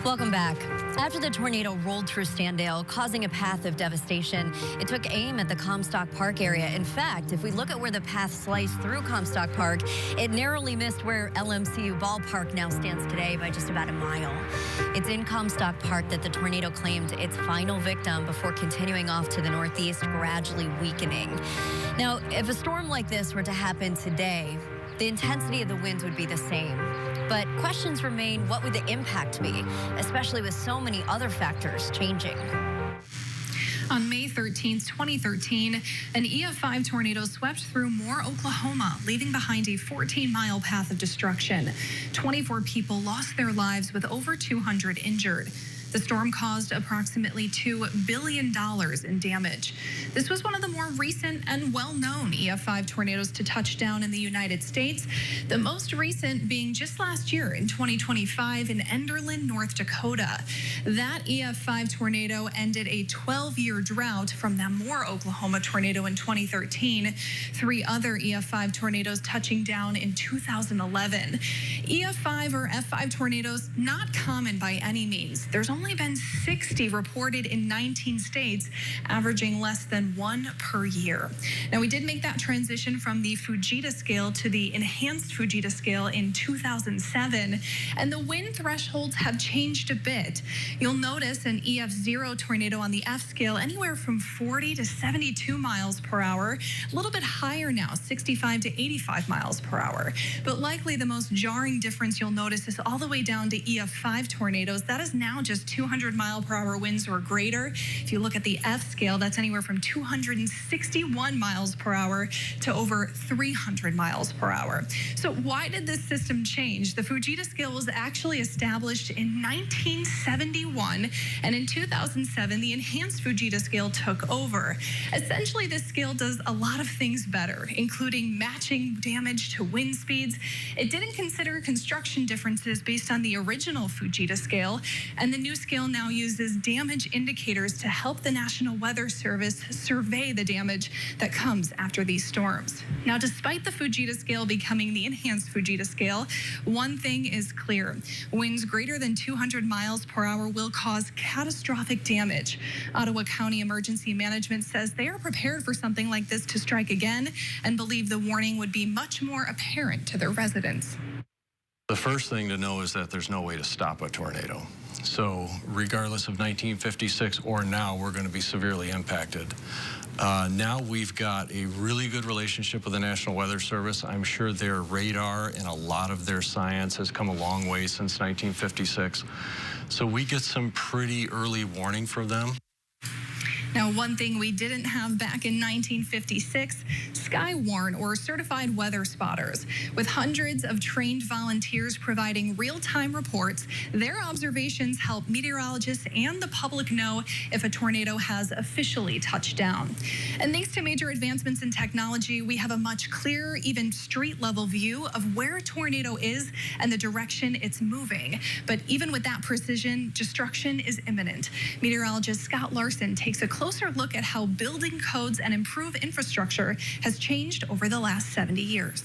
Welcome back. After the tornado rolled through Standale, causing a path of devastation, it took aim at the Comstock Park area. In fact, if we look at where the path sliced through Comstock Park, it narrowly missed where LMCU Ballpark now stands today by just about a mile. It's in Comstock Park that the tornado claimed its final victim before continuing off to the northeast, gradually weakening. Now, if a storm like this were to happen today, the intensity of the winds would be the same. But questions remain, what would the impact be, especially with so many other factors changing? On May 13, 2013, an EF5 tornado swept through Moore, Oklahoma, leaving behind a 14-mile path of destruction. 24 people lost their lives with over 200 injured. The storm caused approximately $2 billion in damage. This was one of the more recent and well-known EF5 tornadoes to touch down in the United States, the most recent being just last year in 2025 in Enderlin, North Dakota. That EF5 tornado ended a 12-year drought from the Moore, Oklahoma tornado in 2013. 3 other EF5 tornadoes touching down in 2011. EF5 or F5 tornadoes, not common by any means. There's only been 60 reported in 19 states, averaging less than 1 per year. Now, we did make that transition from the Fujita scale to the enhanced Fujita scale in 2007, and the wind thresholds have changed a bit. You'll notice an EF0 tornado on the F scale anywhere from 40 to 72 miles per hour, a little bit higher now, 65 to 85 miles per hour. But likely the most jarring difference you'll notice is all the way down to EF5 tornadoes. That is now just 200-mile-per-hour winds or greater. If you look at the F scale, that's anywhere from 261 miles per hour to over 300 miles per hour. So why did this system change? The Fujita scale was actually established in 1971, and in 2007, the enhanced Fujita scale took over. Essentially, this scale does a lot of things better, including matching damage to wind speeds. It didn't consider construction differences based on the original Fujita scale, and the new scale now uses damage indicators to help the National Weather Service survey the damage that comes after these storms. Now, despite the Fujita scale becoming the enhanced Fujita scale, one thing is clear. Winds greater than 200 miles per hour will cause catastrophic damage. Ottawa County Emergency Management says they are prepared for something like this to strike again and believe the warning would be much more apparent to their residents. The first thing to know is that there's no way to stop a tornado. So regardless of 1956 or now, we're going to be severely impacted. Now we've got a really good relationship with the National Weather Service. I'm sure their radar and a lot of their science has come a long way since 1956. So we get some pretty early warning from them. Now, one thing we didn't have back in 1956, Skywarn, or certified weather spotters. With hundreds of trained volunteers providing real-time reports, their observations help meteorologists and the public know if a tornado has officially touched down. And thanks to major advancements in technology, we have a much clearer, even street-level view of where a tornado is and the direction it's moving. But even with that precision, destruction is imminent. Meteorologist Scott Larson takes a closer look at how building codes and improve infrastructure has changed over the last 70 years.